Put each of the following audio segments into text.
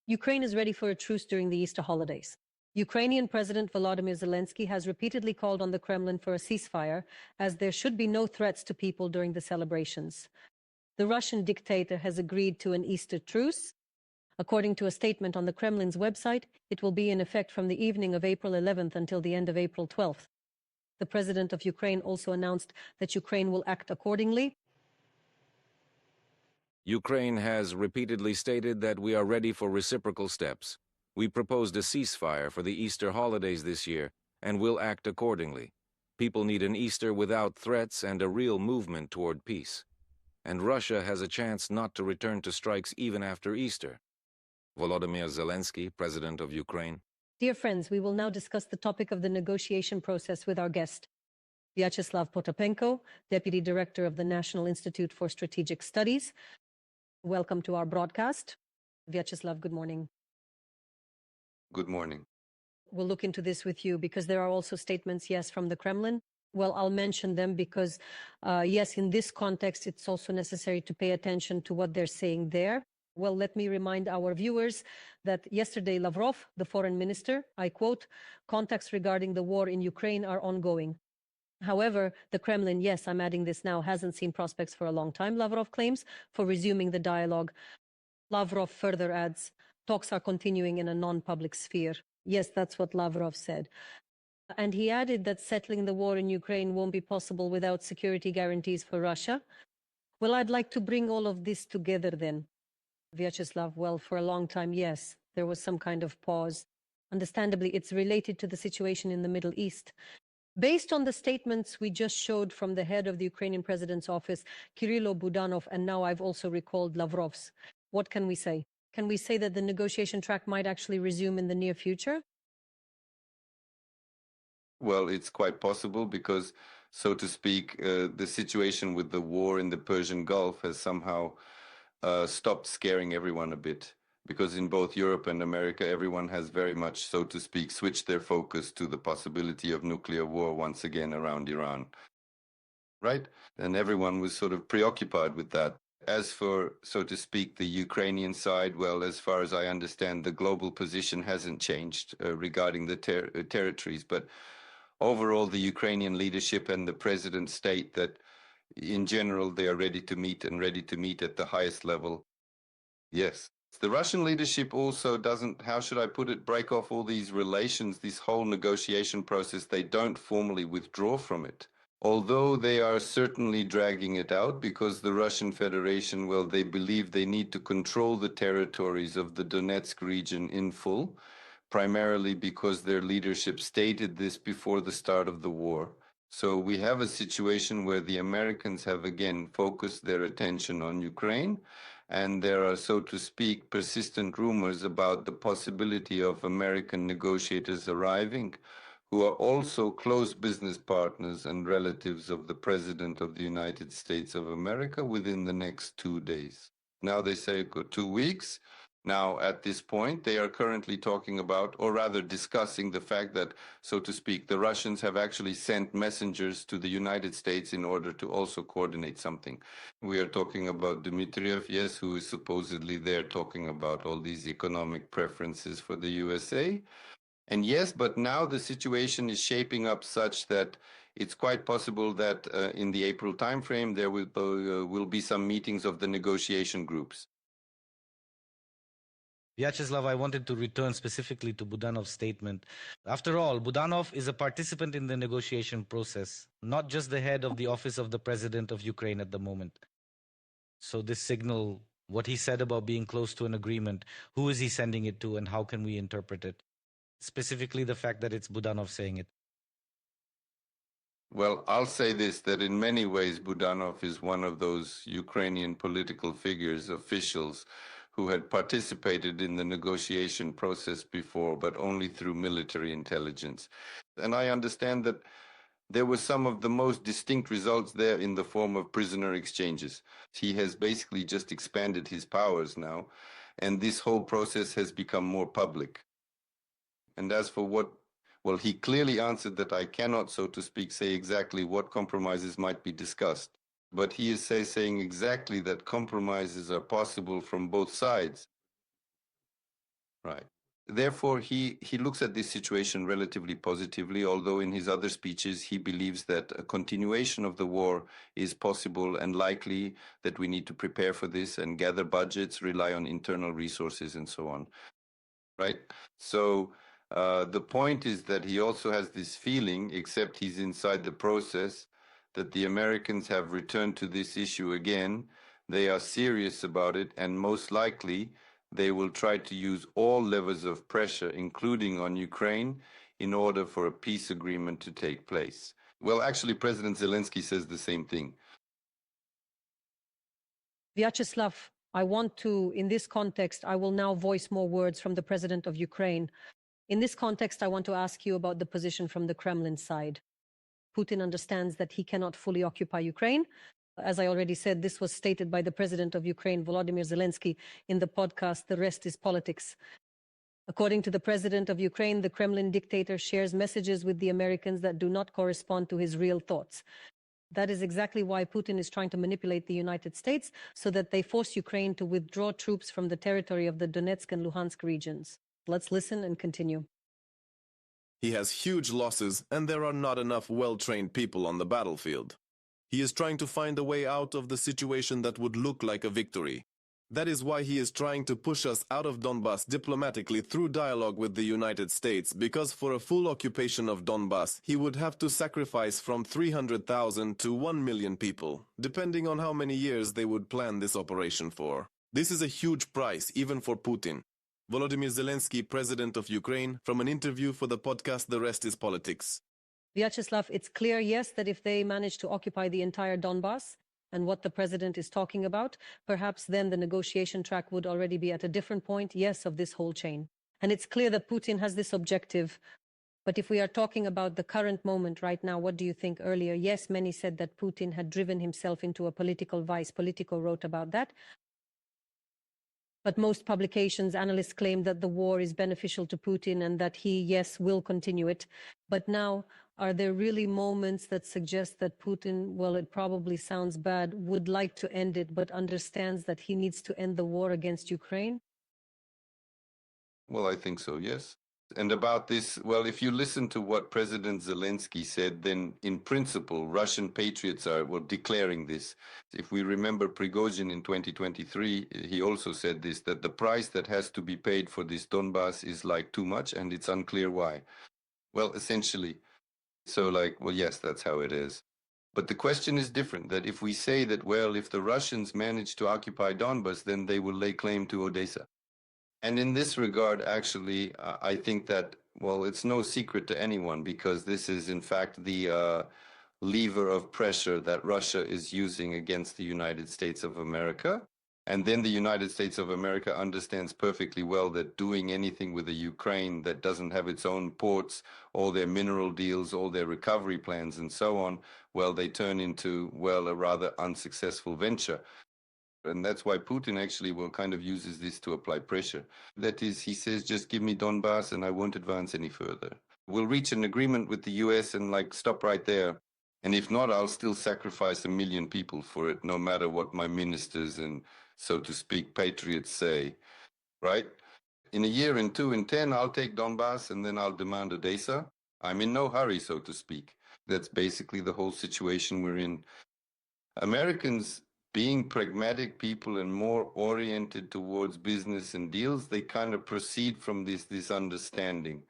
Ukraine is ready for a truce during the Easter holidays. Ukrainian President Volodymyr Zelenskyi has repeatedly called on the Kremlin for a ceasefire, as there should be no threats to people during the celebrations. The Russian dictator has agreed to an Easter truce. According to a statement on the Kremlin's website, it will be in effect from the evening of April 11th until the end of April 12th. The president of Ukraine also announced that Ukraine will act accordingly. Ukraine has repeatedly stated that we are ready for reciprocal steps. We proposed a ceasefire for the Easter holidays this year and will act accordingly. People need an Easter without threats and a real movement toward peace. And Russia has a chance not to return to strikes even after Easter. Volodymyr Zelenskyi, President of Ukraine. Dear friends, we will now discuss the topic of the negotiation process with our guest, Vyacheslav Potapenko, Deputy Director of the National Institute for Strategic Studies. Welcome to our broadcast. Vyacheslav, good morning. Good morning. We'll look into this with you because there are also statements, yes, from the Kremlin. Well, I'll mention them because, yes, in this context, it's also necessary to pay attention to what they're saying there. Well, let me remind our viewers that yesterday Lavrov, the foreign minister, I quote, "Contacts regarding the war in Ukraine are ongoing." However, the Kremlin, yes, I'm adding this now, hasn't seen prospects for a long time, Lavrov claims, for resuming the dialogue. Lavrov further adds, talks are continuing in a non-public sphere. Yes, that's what Lavrov said. And he added that settling the war in Ukraine won't be possible without security guarantees for Russia. Well, I'd like to bring all of this together then. Vyacheslav, well, for a long time, yes, there was some kind of pause. Understandably, it's related to the situation in the Middle East. Based on the statements we just showed from the head of the Ukrainian president's office, Kirilo Budanov, and now I've also recalled Lavrov's, what can we say? Can we say that the negotiation track might actually resume in the near future? Well, it's quite possible because, so to speak, the situation with the war in the Persian Gulf has somehow stopped scaring everyone a bit. Because in both Europe and America, everyone has very much, so to speak, switched their focus to the possibility of nuclear war once again around Iran. Right? And everyone was sort of preoccupied with that. As for, so to speak, the Ukrainian side, well, as far as I understand, the global position hasn't changed regarding the territories. But overall, the Ukrainian leadership and the president state that, in general, they are ready to meet and ready to meet at the highest level. Yes. The Russian leadership also doesn't, how should I put it, break off all these relations, this whole negotiation process. They don't formally withdraw from it. Although they are certainly dragging it out because the Russian Federation, well, they believe they need to control the territories of the Donetsk region in full, primarily because their leadership stated this before the start of the war. So we have a situation where the Americans have again focused their attention on Ukraine. And there are, so to speak, persistent rumors about the possibility of American negotiators arriving, who are also close business partners and relatives of the President of the United States of America within the next 2 days. Now they say 2 weeks. Now, at this point, they are currently talking about, or rather discussing the fact that, so to speak, the Russians have actually sent messengers to the United States in order to also coordinate something. We are talking about Dmitriev, yes, who is supposedly there talking about all these economic preferences for the USA. And yes, but now the situation is shaping up such that it's quite possible that in the April timeframe, there will be some meetings of the negotiation groups. Vyacheslav, I wanted to return specifically to Budanov's statement. After all, Budanov is a participant in the negotiation process, not just the head of the office of the president of Ukraine at the moment. So this signal, what he said about being close to an agreement, who is he sending it to and how can we interpret it? Specifically the fact that it's Budanov saying it. Well, I'll say this, that in many ways, Budanov is one of those Ukrainian political figures, officials, who had participated in the negotiation process before, but only through military intelligence. And I understand that there were some of the most distinct results there in the form of prisoner exchanges. He has basically just expanded his powers now, and this whole process has become more public. And as for what, well, he clearly answered that I cannot, so to speak, say exactly what compromises might be discussed. But he is saying exactly that compromises are possible from both sides. Right. Therefore, he looks at this situation relatively positively, although in his other speeches he believes that a continuation of the war is possible and likely, that we need to prepare for this and gather budgets, rely on internal resources and so on. Right? So the point is that he also has this feeling, except he's inside the process, that the Americans have returned to this issue again. They are serious about it, and most likely they will try to use all levels of pressure, including on Ukraine, in order for a peace agreement to take place. Well, actually, President Zelensky says the same thing. Vyacheslav, I want to, in this context, I will now voice more words from the president of Ukraine. In this context, I want to ask you about the position from the Kremlin side. Putin understands that he cannot fully occupy Ukraine. As I already said, this was stated by the president of Ukraine, Volodymyr Zelenskyi, in the podcast, The Rest is Politics. According to the president of Ukraine, the Kremlin dictator shares messages with the Americans that do not correspond to his real thoughts. That is exactly why Putin is trying to manipulate the United States so that they force Ukraine to withdraw troops from the territory of the Donetsk and Luhansk regions. Let's listen and continue. He has huge losses, and there are not enough well-trained people on the battlefield. He is trying to find a way out of the situation that would look like a victory. That is why he is trying to push us out of Donbass diplomatically through dialogue with the United States, because for a full occupation of Donbass, he would have to sacrifice from 300,000 to 1 million people, depending on how many years they would plan this operation for. This is a huge price, even for Putin. Volodymyr Zelenskyi, president of Ukraine, from an interview for the podcast The Rest is Politics. Vyacheslav, it's clear, yes, that if they manage to occupy the entire Donbass, and what the president is talking about, perhaps then the negotiation track would already be at a different point, yes, of this whole chain. And it's clear that Putin has this objective. But if we are talking about the current moment right now, what do you think earlier? Yes, many said that Putin had driven himself into a political vice. Politico wrote about that. But most publications, analysts claim that the war is beneficial to Putin and that he, yes, will continue it. But now, are there really moments that suggest that Putin, well, it probably sounds bad, would like to end it, but understands that he needs to end the war against Ukraine? Well, I think so, yes. And about this, well, if you listen to what President Zelensky said, then in principle, Russian patriots are declaring this. If we remember Prigozhin in 2023, he also said this, that the price that has to be paid for this Donbass is like too much, and it's unclear why. Well, essentially, so like, well, yes, that's how it is. But the question is different, that if we say that, well, if the Russians manage to occupy Donbass, then they will lay claim to Odessa. And in this regard, actually, I think that, well, it's no secret to anyone, because this is, in fact, the lever of pressure that Russia is using against the United States of America. And then the United States of America understands perfectly well that doing anything with the Ukraine that doesn't have its own ports, all their mineral deals, all their recovery plans, and so on, well, they turn into, well, a rather unsuccessful venture. And that's why Putin actually kind of uses this to apply pressure. That is, he says, just give me Donbass and I won't advance any further. We'll reach an agreement with the US and stop right there. And if not, I'll still sacrifice 1 million people for it, no matter what my ministers and, so to speak, patriots say, right? In a year, in 2, in 10, I'll take Donbass and then I'll demand Odessa. I'm in no hurry, so to speak. That's basically the whole situation we're in. Americans, being pragmatic people and more oriented towards business and deals, they kind of proceed from this understanding.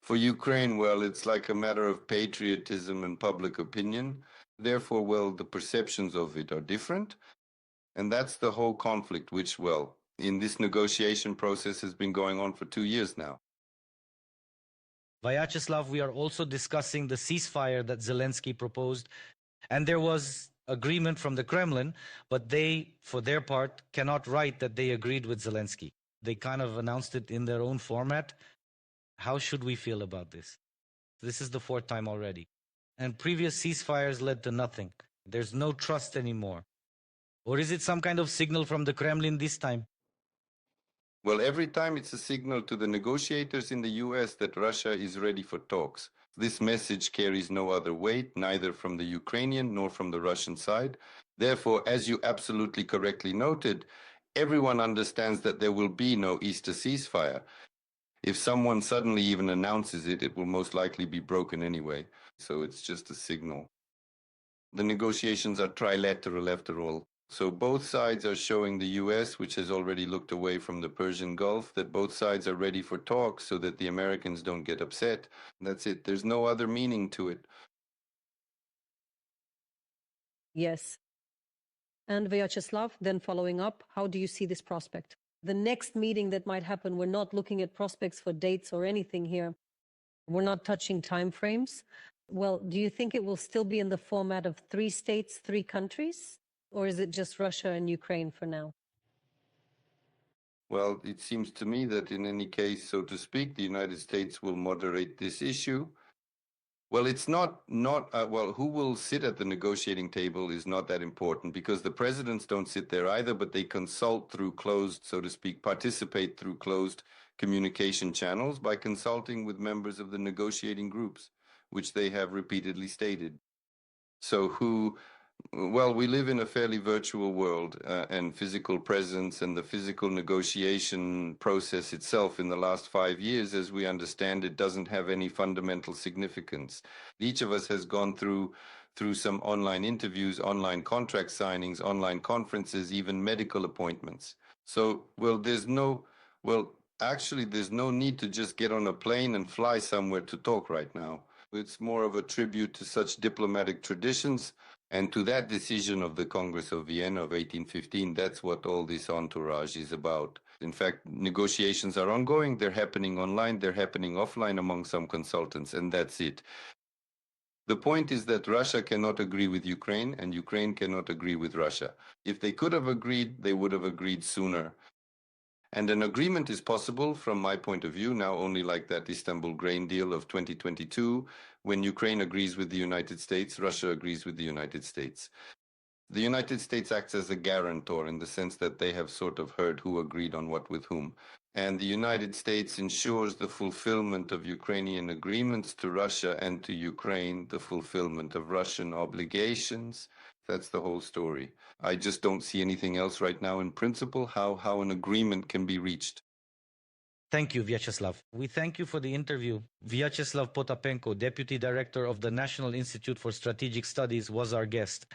For Ukraine, well, it's like a matter of patriotism and public opinion. Therefore, well, the perceptions of it are different. And that's the whole conflict, which, well, in this negotiation process has been going on for 2 years now. Vyacheslav, we are also discussing the ceasefire that Zelensky proposed. And there was agreement from the Kremlin, but they, for their part, cannot write that they agreed with Zelensky. They kind of announced it in their own format. How should we feel about this? This is the 4th time already. And previous ceasefires led to nothing. There's no trust anymore. Or is it some kind of signal from the Kremlin this time? Well, every time it's a signal to the negotiators in the US that Russia is ready for talks. This message carries no other weight, neither from the Ukrainian nor from the Russian side. Therefore, as you absolutely correctly noted, everyone understands that there will be no Easter ceasefire. If someone suddenly even announces it, it will most likely be broken anyway. So it's just a signal. The negotiations are trilateral after all. So both sides are showing the US, which has already looked away from the Persian Gulf, that both sides are ready for talks so that the Americans don't get upset. That's it. There's no other meaning to it. Yes. And Vyacheslav, then following up, how do you see this prospect? The next meeting that might happen, we're not looking at prospects for dates or anything here. We're not touching timeframes. Well, do you think it will still be in the format of 3 states, 3 countries? Or is it just Russia and Ukraine for now? Well, it seems to me that in any case, so to speak, the United States will moderate this issue. Well, it's not well, who will sit at the negotiating table is not that important because the presidents don't sit there either, but they consult through closed, so to speak, participate through closed communication channels by consulting with members of the negotiating groups, which they have repeatedly stated. So well, we live in a fairly virtual world, and physical presence and the physical negotiation process itself in the last 5 years, as we understand it, doesn't have any fundamental significance. Each of us has gone through some online interviews, online contract signings, online conferences, even medical appointments. So, well, actually, there's no need to just get on a plane and fly somewhere to talk right now. It's more of a tribute to such diplomatic traditions and to that decision of the Congress of Vienna of 1815. That's what all this entourage is about. In fact, negotiations are ongoing. They're happening online. They're happening offline among some consultants, and that's it. The point is that Russia cannot agree with Ukraine, and Ukraine cannot agree with Russia. If they could have agreed, they would have agreed sooner. And an agreement is possible, from my point of view, now only like that Istanbul grain deal of 2022, when Ukraine agrees with the United States, Russia agrees with the United States. The United States acts as a guarantor in the sense that they have sort of heard who agreed on what with whom. And the United States ensures the fulfillment of Ukrainian agreements to Russia and to Ukraine, the fulfillment of Russian obligations. That's the whole story. I just don't see anything else right now in principle, how an agreement can be reached. Thank you, Vyacheslav. We thank you for the interview. Vyacheslav Potapenko, Deputy Director of the National Institute for Strategic Studies, was our guest.